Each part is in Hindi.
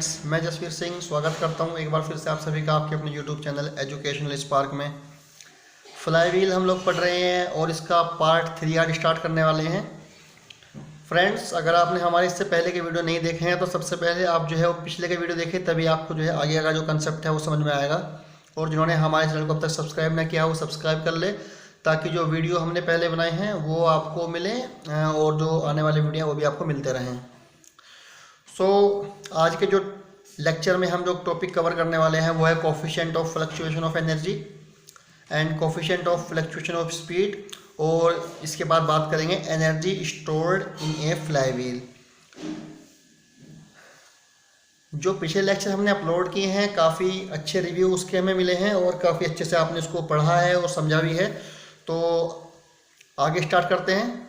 फ्रेंड्स, मैं जसवीर सिंह स्वागत करता हूं एक बार फिर से आप सभी का आपके अपने यूट्यूब चैनल एजुकेशनल स्पार्क में। फ्लाईव्हील हम लोग पढ़ रहे हैं और इसका पार्ट 3 आज स्टार्ट करने वाले हैं। फ्रेंड्स, अगर आपने हमारे इससे पहले के वीडियो नहीं देखे हैं तो सबसे पहले आप जो है वो पिछले के वीडियो देखें, तभी आपको जो है आगे का जो कंसेप्ट है वो समझ में आएगा। और जिन्होंने हमारे चैनल को अब तक सब्सक्राइब ना किया वो सब्सक्राइब कर ले, ताकि जो वीडियो हमने पहले बनाए हैं वो आपको मिले और जो आने वाले वीडियो हैं वो भी आपको मिलते रहें। आज के जो लेक्चर में हम जो टॉपिक कवर करने वाले हैं वो है coefficient of fluctuation of energy and coefficient of fluctuation of speed, और इसके बाद बात करेंगे energy stored in a flywheel. जो पिछले लेक्चर हमने अपलोड किए हैं काफ़ी अच्छे रिव्यू उसके हमें मिले हैं और काफ़ी अच्छे से आपने उसको पढ़ा है और समझा भी है। तो आगे स्टार्ट करते हैं।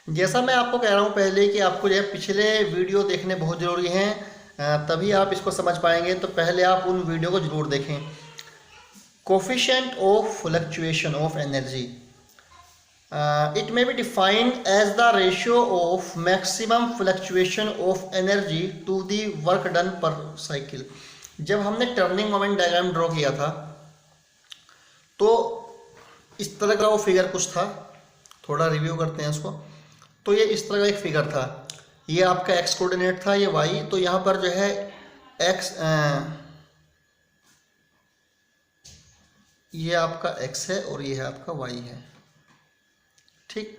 जैसा मैं आपको कह रहा हूँ पहले कि आपको जो है पिछले वीडियो देखने बहुत ज़रूरी हैं, तभी आप इसको समझ पाएंगे। तो पहले आप उन वीडियो को ज़रूर देखें। Coefficient of fluctuation of energy, it may be defined as the ratio of maximum fluctuation of energy to the work done per cycle. जब हमने टर्निंग मोमेंट डायग्राम ड्रॉ किया था तो इस तरह का वो फिगर कुछ था। थोड़ा रिव्यू करते हैं उसको। तो ये इस तरह का एक फिगर था, ये आपका एक्स कोऑर्डिनेट था, ये वाई। तो यहाँ पर जो है एक्स, ये आपका एक्स है और ये है आपका वाई है, ठीक।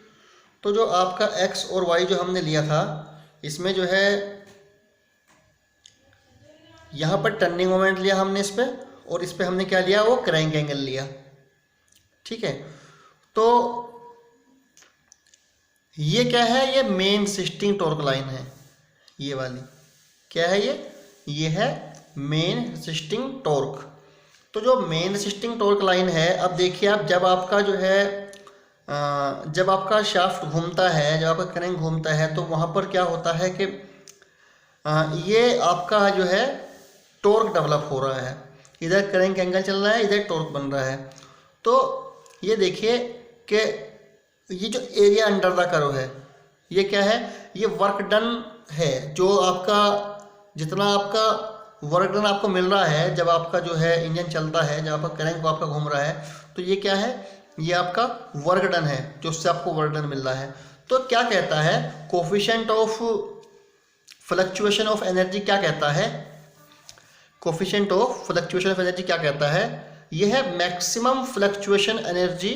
तो जो आपका एक्स और वाई जो हमने लिया था, इसमें जो है यहाँ पर टर्निंग मोमेंट लिया हमने इस पर, और इस पर हमने क्या लिया, वो क्रैंक एंगल लिया, ठीक है। तो ये क्या है, ये मेन सिस्टिंग टॉर्क लाइन है। ये वाली क्या है, ये है मेन सिस्टिंग टॉर्क। तो जो मेन सिस्टिंग टॉर्क लाइन है, अब देखिए आप, जब आपका जो है जब आपका शाफ्ट घूमता है, जब आपका क्रैंक घूमता है, तो वहाँ पर क्या होता है कि ये आपका जो है टॉर्क डेवलप हो रहा है। इधर क्रैंक एंगल चल रहा है, इधर टॉर्क बन रहा है। तो ये देखिए कि ये जो एरिया अंडर द कर्व है, ये क्या है, ये वर्क डन है। जो आपका जितना आपका वर्क डन आपको मिल रहा है जब आपका जो है इंजन चलता है, जब आपका क्रैंक आपका घूम रहा है, तो ये क्या है, ये आपका वर्क डन है, जो उससे आपको वर्क डन मिल रहा है। तो क्या कहता है coefficient of fluctuation of energy, क्या कहता है coefficient of fluctuation of energy क्या कहता है, ये है मैक्सिमम फ्लक्चुएशन एनर्जी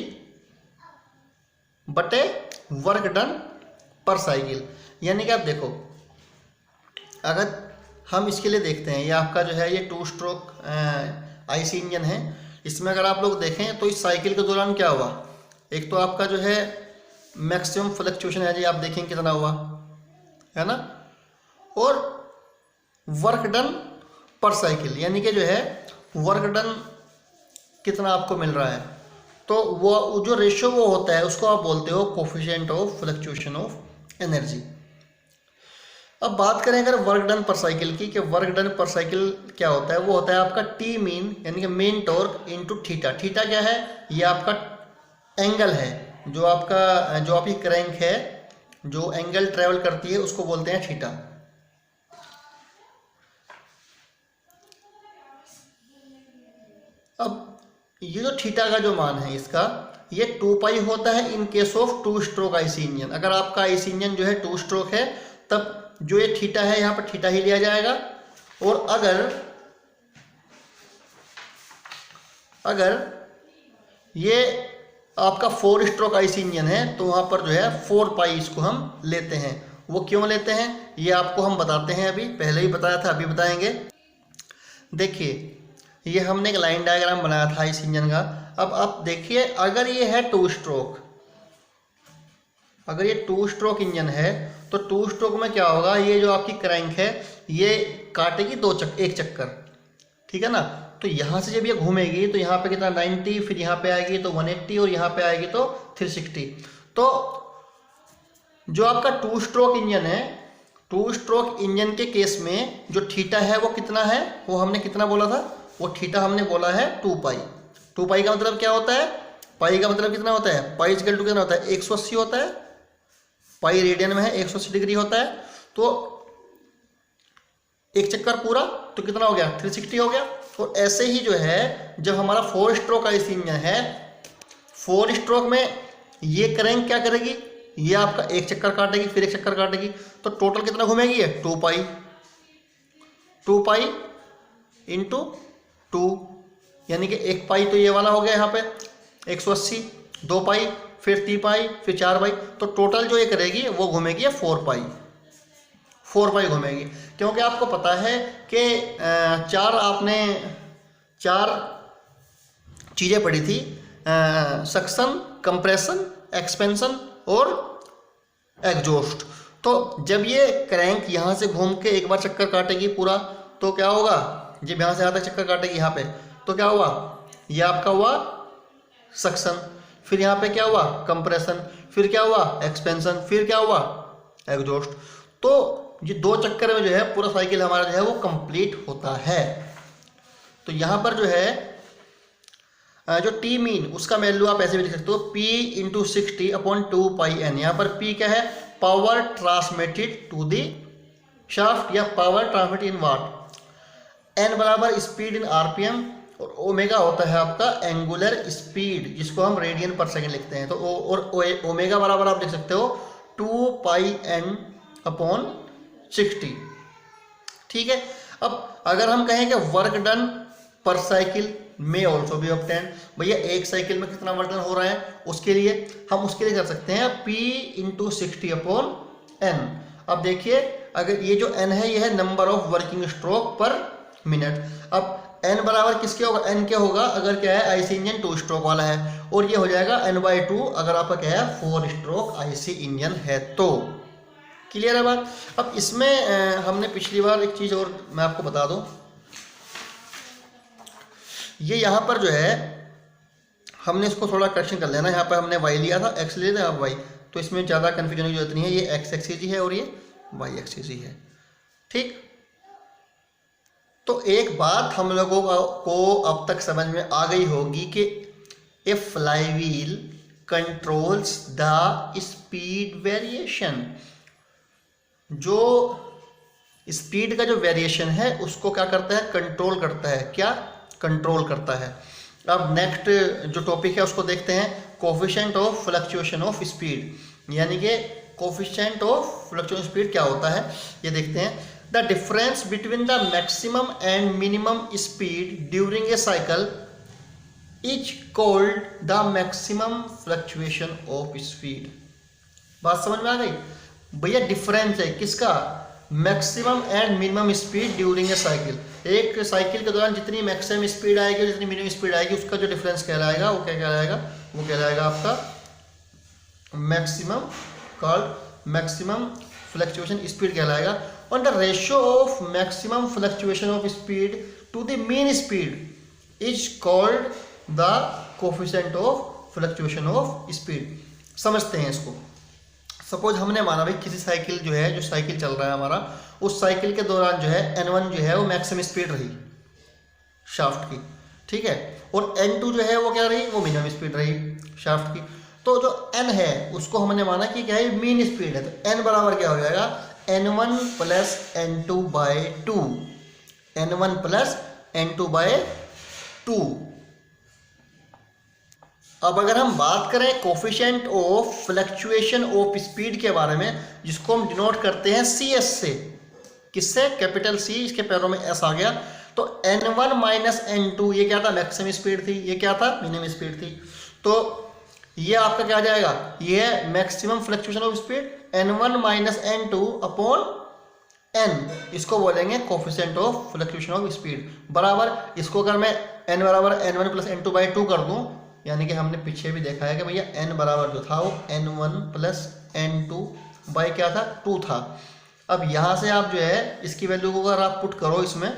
बटे वर्क डन पर साइकिल। यानी कि आप देखो, अगर हम इसके लिए देखते हैं, ये आपका जो है ये 2 स्ट्रोक आईसी इंजन है। इसमें अगर आप लोग देखें तो इस साइकिल के दौरान क्या हुआ, एक तो आपका जो है मैक्सिमम फ्लक्चुएशन एनर्जी आप देखें कितना हुआ है ना, और वर्क डन पर साइकिल यानी कि जो है वर्क डन कितना आपको मिल रहा है। तो वो जो रेशियो वो होता है उसको आप बोलते हो coefficient of fluctuation of energy. अब बात करें अगर वर्क डन पर साइकिल की, कि वर्क डन पर साइकिल क्या होता है, वो होता है आपका टी मीन यानी कि main torque into theta. Theta क्या है, ये आपका एंगल है, जो आपकी क्रैंक है, जो एंगल ट्रेवल करती है उसको बोलते हैं थीटा। अब ये जो थीटा का जो मान है इसका, ये 2 पाई होता है in case of 2 stroke IC engine. अगर आपका आईसी इंजन जो है 2 स्ट्रोक है, तब जो ये थीटा है यहाँ पर थीटा ही लिया जाएगा। और अगर ये आपका 4 स्ट्रोक आईसी इंजन है, तो वहाँ पर जो है 4 पाई इसको हम लेते हैं। वो क्यों लेते हैं ये आपको हम बताते हैं, अभी पहले ही बताया था, अभी बताएंगे। देखिए, ये हमने एक लाइन डायग्राम बनाया था इस इंजन का। अब आप देखिए, अगर ये है 2 स्ट्रोक, अगर ये 2 स्ट्रोक इंजन है, तो 2 स्ट्रोक में क्या होगा, ये जो आपकी क्रैंक है ये काटेगी एक चक्कर, ठीक है ना। तो यहाँ से जब ये घूमेगी तो यहाँ पे कितना 90, फिर यहाँ पे आएगी तो 180, और यहाँ पे आएगी तो 360। तो जो आपका 2 स्ट्रोक इंजन है, 2 स्ट्रोक इंजन के केस में जो थीटा है वो कितना है, वो हमने कितना बोला था, वो थीटा हमने बोला है 2 पाई। 2 पाई का मतलब क्या होता है, पाई का मतलब कितना होता है, पाई इक्वल टू कितना होता है, 180 होता है। पाई रेडियन में है, 180 डिग्री होता है। तो एक चक्कर पूरा तो कितना हो गया, 360 हो गया। और ऐसे ही जो है जब हमारा 4 स्ट्रोक आईसी इंजन है, 4 स्ट्रोक में ये क्रैंक क्या करेगी, ये आपका एक चक्कर काटेगी, फिर एक चक्कर काटेगी, तो टोटल कितना घूमेगी ये 2 पाई इंटू 2, यानी कि 1 पाई तो ये वाला हो गया यहाँ पे 180, 2 पाई, फिर 3 पाई, फिर 4 पाई, तो टोटल जो ये करेगी वो घूमेगी 4 पाई घूमेगी। क्योंकि आपको पता है कि आपने 4 चीज़ें पढ़ी थी, सक्शन, कंप्रेशन, एक्सपेंशन और एग्जॉस्ट। तो जब ये क्रैंक यहाँ से घूम के एक बार चक्कर काटेगी पूरा, तो क्या होगा, जब यहाँ से यहाँ तक चक्कर काटेगी यहाँ पे, तो क्या हुआ, ये आपका हुआ सक्शन, फिर यहाँ पे क्या हुआ कंप्रेशन, फिर क्या हुआ एक्सपेंशन, फिर क्या हुआ एग्जॉस्ट। तो ये 2 चक्कर में जो है पूरा साइकिल हमारा जो है वो कंप्लीट होता है। तो यहाँ पर जो है जो टी मीन उसका वैल्यू आप ऐसे भी लिख सकते हो, P इंटू 60/2πn। यहाँ पर P क्या है, power transmitted to the shaft या power transmitted in watt, N बराबर स्पीड इन RPM, और ओमेगा होता है आपका एंगुलर स्पीड जिसको हम रेडियन पर सेकेंड लिखते हैं। तो और ओमेगा बराबर आप लिख सकते हो 2πn/60। ठीक है। अब अगर हम कहें कि वर्क डन पर साइकिल में ऑल्सो भी ऑब्टेन, भैया एक साइकिल में कितना वर्क डन हो रहा है, उसके लिए हम कर सकते हैं P इंटू 60/n। अब देखिए अगर ये जो n है ये है नंबर ऑफ वर्किंग स्ट्रोक पर मिनट। अब n बराबर किसके होगा, n क्या होगा अगर क्या है आईसी इंजन 2 स्ट्रोक वाला है, और ये हो जाएगा n/2 अगर आपका क्या है 4 स्ट्रोक आईसी इंजन है। तो क्लियर है बात। अब इसमें हमने पिछली बार एक चीज़ और मैं आपको बता दूं, ये यहाँ पर जो है हमने इसको थोड़ा करेक्शन कर लेना। यहाँ पर हमने y लिया था, x ले लिया, अब y, तो इसमें ज़्यादा कन्फ्यूजन की जरूरत नहीं है, ये x एक्सिस ही है और ये y एक्सिस ही है। ठीक। तो एक बात हम लोगों को अब तक समझ में आ गई होगी कि a flywheel controls the speed variation, जो स्पीड का जो वेरिएशन है उसको क्या करता है, कंट्रोल करता है। क्या कंट्रोल करता है। अब नेक्स्ट जो टॉपिक है उसको देखते हैं, coefficient of fluctuation of speed, यानी कि कोफिशिएंट ऑफ फ्लक्चुएशन स्पीड क्या होता है ये देखते हैं। The difference between the maximum and minimum speed during a cycle is called the maximum fluctuation of speed. बात समझ में आ गई भैया, डिफरेंस है किसका, maximum and minimum speed during a cycle. एक साइकिल के दौरान जितनी मैक्सिमम स्पीड आएगी जितनी मिनिमम स्पीड आएगी उसका जो डिफरेंस कहलाएगा वो क्या कहलाएगा, वो कहलाएगा आपका मैक्सिमम फ्लक्चुएशन स्पीड कहलाएगा। On the ratio of maximum fluctuation of speed to the mean speed is called the coefficient of fluctuation of speed. समझते हैं इसको। सपोज हमने माना भाई किसी साइकिल जो है, जो साइकिल चल रहा है हमारा, उस साइकिल के दौरान जो है n1 जो है वो मैक्सिमम स्पीड रही शाफ्ट की, ठीक है, और n2 जो है वो क्या रही, वो मिनिमम स्पीड रही शाफ्ट की। तो जो n है उसको हमने माना कि क्या है मीन स्पीड है, तो n बराबर क्या हो जाएगा n1 plus n2/2, n1 plus n2/2। अब अगर हम बात करें coefficient of fluctuation of speed के बारे में, जिसको हम डिनोट करते हैं CS से, किससे, कैपिटल C, इसके पैरों में S आ गया, तो n1 माइनस n2 ये क्या था, मैक्सिमम स्पीड थी, ये क्या था, मिनिमम स्पीड थी। तो ये आपका क्या आ जाएगा, ये है maximum fluctuation of speed, n1 minus n2 upon n, इसको बोलेंगे coefficient of fluctuation of speed, बराबर इसको अगर मैं n बराबर n1 प्लस n2/2 कर दूं, यानी कि हमने पीछे भी देखा है कि भैया n बराबर जो था वो n1 प्लस n2 बाई क्या था, 2 था। अब यहाँ से आप जो है इसकी वैल्यू को अगर आप पुट करो इसमें,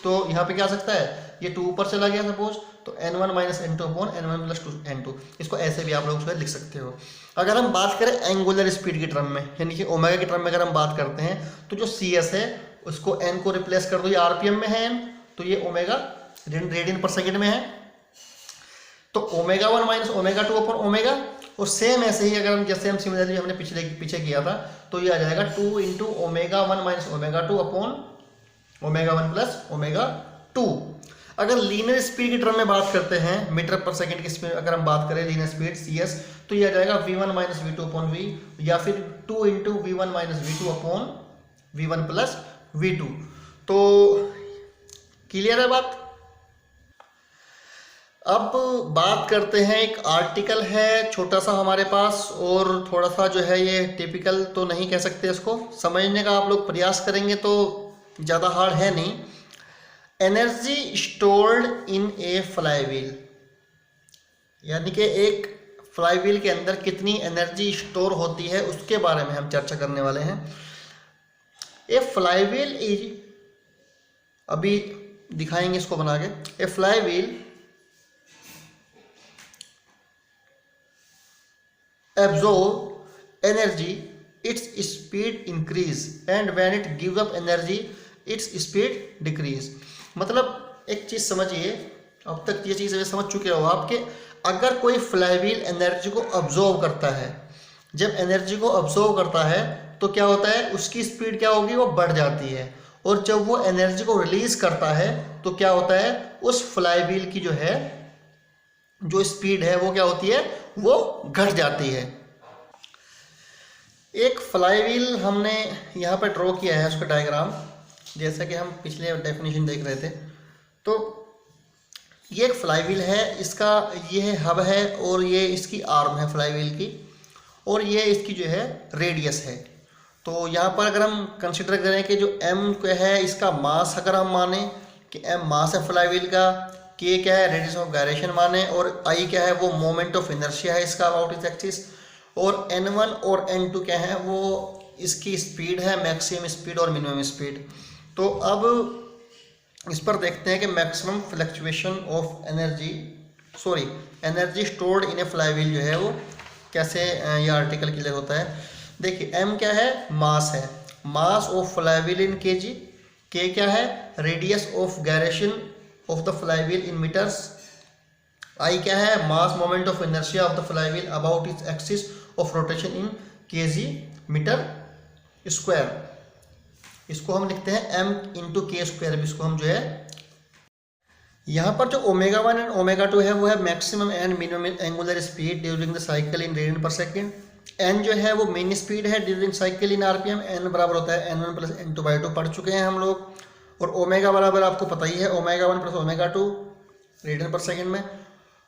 तो यहाँ पे क्या आ सकता है, ये 2 ऊपर चला गया सपोज, तो n1 minus n2 upon n1 plus n2, इसको ऐसे भी आप लोग उसमें लिख सकते हो। अगर हम बात करें एंगुलर स्पीड की टर्म में, यानी कि ओमेगा की टर्म में अगर हम बात करते हैं, तो जो CS है उसको n को रिप्लेस कर दो, ये RPM में है n, तो ये ओमेगा रेडियन पर सेकेंड में है, तो ω1 माइनस ω2 अपॉन ओमेगा। और सेम ऐसे ही अगर हम जैसे हम सिमिलरली हमने पीछे किया था, तो ये आ जाएगा 2 into ω1 minus ω2 upon omega 1 plus omega 2। अगर लीनियर स्पीड की टर्म में बात करते हैं, मीटर पर सेकंड की स्पीड अगर हम बात करें लीनियर स्पीड CS, तो ये आ जाएगा v1 minus v2 upon v, या फिर 2 into v1 minus v2 upon v1 plus v2। तो क्लियर है बात। अब बात करते हैं, एक आर्टिकल है छोटा सा हमारे पास, और थोड़ा सा जो है ये टिपिकल तो नहीं कह सकते, इसको समझने का आप लोग प्रयास करेंगे तो ज़्यादा हार्ड है नहीं। Energy stored in a flywheel, यानी कि एक फ्लाईव्हील के अंदर कितनी एनर्जी स्टोर होती है उसके बारे में हम चर्चा करने वाले हैं। ए फ्लाईव्हील इज, अभी दिखाएंगे इसको बना के। ए flywheel absorb energy, its speed increase, and when it gives up energy its speed decrease। मतलब एक चीज़ समझिए, अब तक ये चीज़ समझ चुके हो आप कि अगर कोई फ्लाईव्हील एनर्जी को अब्जॉर्व करता है, जब एनर्जी को अब्जॉर्व करता है तो क्या होता है, उसकी स्पीड क्या होगी, वो बढ़ जाती है। और जब वो एनर्जी को रिलीज करता है तो क्या होता है, उस फ्लाईव्हील की जो है जो स्पीड है वो क्या होती है, वो घट जाती है। एक फ्लाईव्हील हमने यहाँ पर ड्रॉ किया है उसका डायग्राम, जैसा कि हम पिछले डेफिनेशन देख रहे थे। तो ये एक फ्लाईव्हील है, इसका ये हब है और ये इसकी आर्म है फ्लाईव्हील की, और ये इसकी जो है रेडियस है। तो यहाँ पर अगर हम कंसिडर करें कि जो m है इसका मास, अगर हम माने कि m मास है फ्लाईव्हील का, k क्या है रेडियस ऑफ गायरेशन माने, और I क्या है वो मोमेंट ऑफ इनर्शिया है इसका अबाउट इस एक्सिस, और n1 और n2 क्या है वो इसकी स्पीड है, मैक्सिमम स्पीड और मिनिमम स्पीड। तो अब इस पर देखते हैं कि maximum fluctuation of energy stored in a flywheel जो है वो कैसे ये आर्टिकल क्लियर होता है। देखिए m क्या है, मास है, mass of flywheel in kg, k क्या है radius of gyration of the flywheel in metres, I क्या है mass moment of inertia of the flywheel about its axis of rotation in kg metre square. इसको हम लिखते हैं m इंटू के स्क्वायर, इसको हम जो है यहाँ पर जो ओमेगा 1 एंड ओमेगा 2 है वो है maximum and minimum angular speed during the cycle in radian per second. n जो है वो मेन स्पीड है during cycle in RPM, n बराबर होता है n1 प्लस n2/2 पढ़ चुके हैं हम लोग। और ओमेगा बराबर आपको पता ही है omega 1 plus omega 2 radian per second में।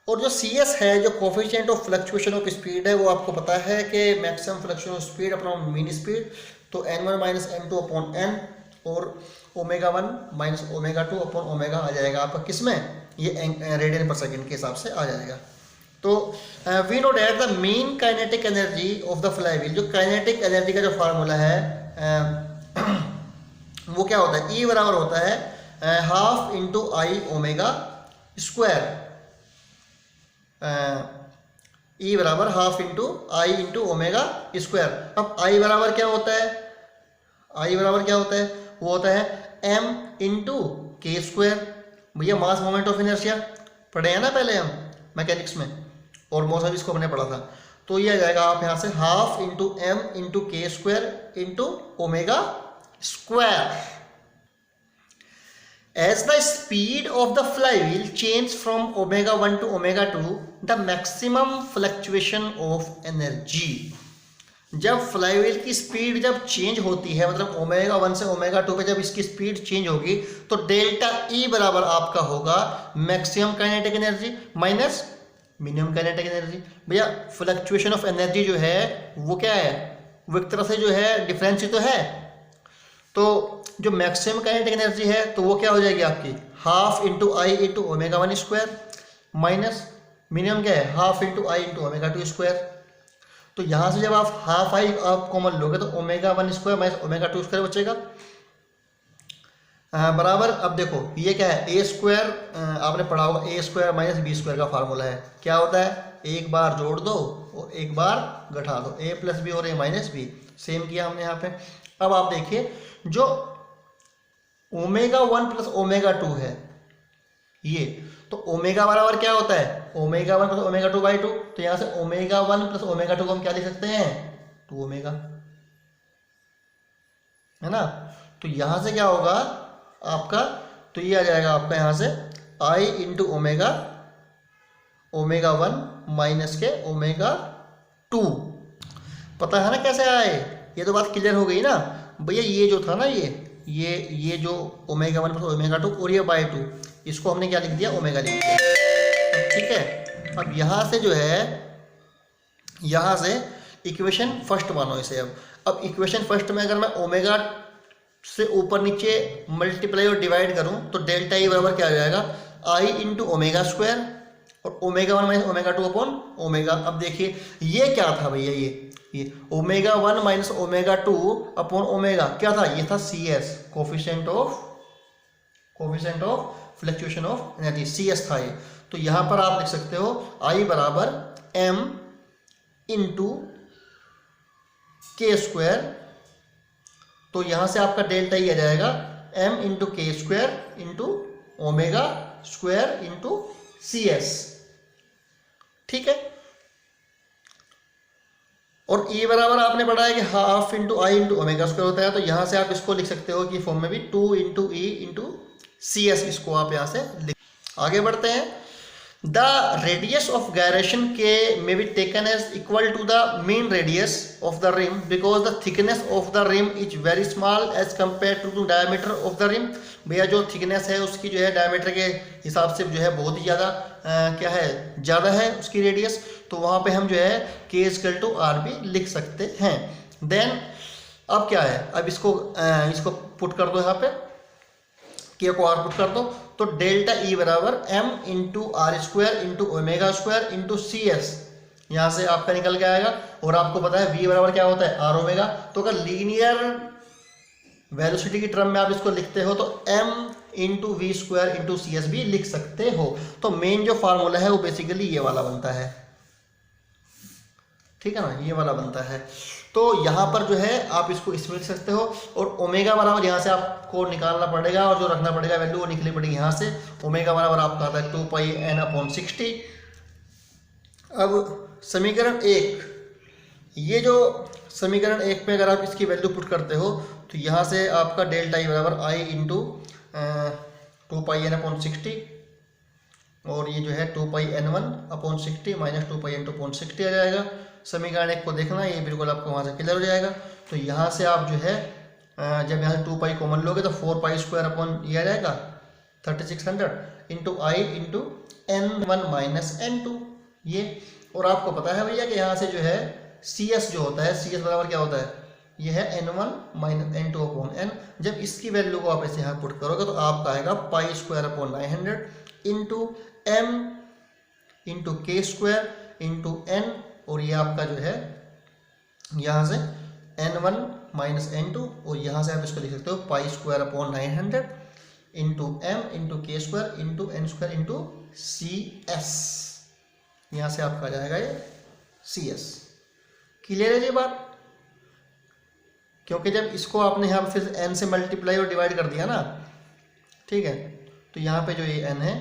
और जो CS है जो coefficient of fluctuation of speed है वो आपको पता है कि maximum fluctuation of speed upon mean speed, तो n1 minus n2 upon n, और omega 1 minus omega 2 upon omega आ जाएगा आपका किस में, ये रेडियन पर सेकेंड के हिसाब से आ जाएगा। तो we know that the mean kinetic energy of the flywheel, जो काइनेटिक एनर्जी का जो फार्मूला है वो क्या होता है, E बराबर होता है हाफ इंटू आई ओमेगा स्क्वायर, E बराबर half into I into omega square. अब I बराबर क्या होता है, I बराबर क्या होता है, वो होता है m इंटू के स्क्वायर। भैया मास मोमेंट ऑफ इनर्शिया पढ़े हैं ना पहले हम मैकेनिक्स में, और मौसम इसको हमने पढ़ा था। तो ये आ जाएगा आप यहाँ से half into m into K square into omega square. As the speed of the flywheel change from omega 1 to omega 2, the maximum fluctuation of energy, जब फ्लाईव्हील की स्पीड जब चेंज होती है, मतलब ओमेगा 1 से ओमेगा 2 पे जब इसकी स्पीड चेंज होगी तो डेल्टा E बराबर आपका होगा maximum kinetic energy minus minimum kinetic energy. भैया फ्लक्चुएशन ऑफ एनर्जी जो है वो क्या है, वो एक तरह से जो है डिफरेंस ही तो है। तो जो मैक्सिमम काइनेटिक एनर्जी है तो वो क्या हो जाएगी आपकी half into I into omega 1 square, minus minimum क्या है half into I into omega 2 square. तो यहाँ से जब आप हाफ आई आप कॉमन लोगे तो omega 1 square minus omega 2 square बचेगा बराबर। अब देखो ये क्या है, ए स्क्वायर आपने पढ़ा होगा, ए स्क्वायर माइनस बी स्क्वायर का फार्मूला है। क्या होता है, एक बार जोड़ दो और एक बार घटा दो, ए प्लस बी और ए माइनस बी। सेम किया हमने यहाँ पे। अब आप देखिए जो ओमेगा 1 प्लस ओमेगा 2 है ये, तो ओमेगा बराबर क्या होता है ओमेगा 1 प्लस ओमेगा 2/2। तो यहाँ से ओमेगा 1 प्लस ओमेगा 2 को हम क्या लिख सकते हैं 2 ओमेगा, है ना। तो यहाँ से क्या होगा आपका, तो ये आ जाएगा आपका यहाँ से I into omega, omega 1 minus के ओमेगा 2। पता है ना कैसे आए, ये तो बात क्लियर हो गई ना भैया। ये जो था ना ये जो ओमेगा 1 प्लस ओमेगा 2 और ये बाई 2, इसको हमने क्या लिख दिया, ओमेगा लिख दिया। तो ठीक है, अब यहाँ से जो है, यहाँ से इक्वेशन फर्स्ट मानो इसे। अब इक्वेशन फर्स्ट में अगर मैं ओमेगा से ऊपर नीचे मल्टीप्लाई और डिवाइड करूं तो डेल्टा ई बराबर क्या हो जाएगा, आई इंटू ओमेगा स्क्वायर और omega 1 minus omega 2 upon omega. अब देखिए ये क्या था भैया, ये omega 1 minus omega 2 upon omega क्या था, ये था C S, coefficient of fluctuation of energy, C S था ये। तो यहाँ पर आप लिख सकते हो आई बराबर एम इंटू के स्क्वायर। तो यहाँ से आपका डेल्टा ई आ जाएगा M into K square into omega square into C S. ठीक है, और ई बराबर आपने पढ़ा है कि half into I into omega square होता है। तो यहाँ से आप इसको लिख सकते हो कि फॉर्म में भी 2 into E into C S, इसको आप यहाँ से लिख। आगे बढ़ते हैं। द रेडियस ऑफ gyration के may be taken as equal to the mean radius of the rim because the thickness of the rim is very small as compare to diameter of the rim. भैया जो थिकनेस है उसकी जो है डायमीटर के हिसाब से जो है बहुत ही ज़्यादा क्या है, ज़्यादा है उसकी रेडियस। तो वहाँ पे हम जो है के इक्वल टू आर भी लिख सकते हैं। देन अब क्या है, अब इसको पुट कर दो, यहाँ पे के को आर पुट कर दो। तो डेल्टा ई बराबर M into R square into omega square into C S, यहाँ से आपका निकल के आएगा। और आपको पता है वी बराबर क्या होता है, आर ओमेगा। तो अगर लीनियर वेलोसिटी की टर्म में आप इसको लिखते हो तो M into V square into C S भी लिख सकते हो। तो मेन जो फार्मूला है वो बेसिकली ये वाला बनता है, ठीक है ना, ये वाला बनता है। तो यहाँ पर जो है आप इसको इसमें लिख सकते हो। और ओमेगा बराबर यहाँ से आपको निकालना पड़ेगा और जो रखना पड़ेगा वैल्यू वो निकली पड़ेगी यहाँ से। ओमेगा बराबर आपका आता है 2 पाई एन अपॉन 60। अब समीकरण 1, ये जो समीकरण 1 में अगर आप इसकी वैल्यू पुट करते हो तो यहाँ से आपका डेल्टा ई बराबर आई इंटू 2 पाई एन अपॉन 60 और ये जो है 2 पाई n1 अपॉन 60 माइनस 2 पाई n2 अपॉन 60 आ जाएगा। समीकरण 1 को देखना, ये बिल्कुल आपको वहाँ से क्लियर हो जाएगा। तो यहाँ से आप जो है जब यहाँ से 2 पाई कॉमन लोगे तो 4 पाई स्क्वायर अपॉन ये आ जाएगा 3600 into I into n1 minus n2 ये। और आपको पता है भैया कि यहाँ से जो है सी एस जो होता है, सी एस बराबर क्या होता है, ये है n1 minus n2 upon n। जब इसकी वैल्यू को आप ऐसे यहाँ पुट करोगे तो आपका आएगा pi square upon 900 into M into K square into N. और ये आपका जो है यहाँ से n1 माइनस n2 और यहाँ से आप इसको लिख सकते हो pi square upon 900 into M into K square into N square into C S. यहाँ से आपका जाएगा ये सी एस। क्लियर है ये बात, क्योंकि जब इसको आपने यहाँ फिर n से मल्टीप्लाई और डिवाइड कर दिया ना, ठीक है, तो यहाँ पे जो ये n है,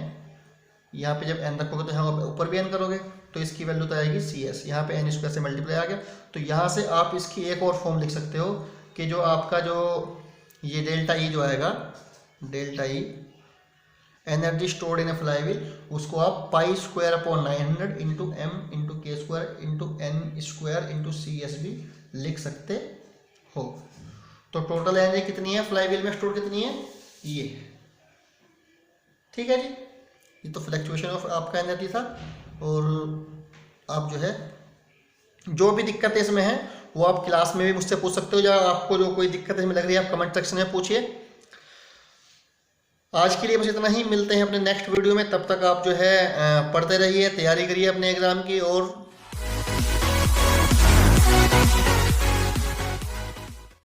यहाँ पे जब n रखोगे तो यहाँ ऊपर भी n करोगे तो इसकी वैल्यू तो आएगी सी एस। यहाँ पे n स्क्वायर से मल्टीप्लाई आ गया। तो यहाँ से आप इसकी एक और फॉर्म लिख सकते हो कि जो आपका जो ये डेल्टा ई जो आएगा, delta E energy stored in a flywheel, उसको आप pi square upon 900 into M into K square into N square into C S भी लिख सकते हो। तो टोटल एनर्जी कितनी है फ्लाईव्हील में स्टोर, कितनी है ये, ठीक है जी। ये तो फ्लक्चुएशन ऑफ आपका एनर्जी था। और आप जो है जो भी दिक्कतें इसमें हैं वो आप क्लास में भी मुझसे पूछ सकते हो, या आपको जो कोई दिक्कत इसमें लग रही है आप कमेंट सेक्शन में पूछिए। आज के लिए बस इतना ही, मिलते हैं अपने नेक्स्ट वीडियो में। तब तक आप जो है पढ़ते रहिए, तैयारी करिए अपने एग्ज़ाम की और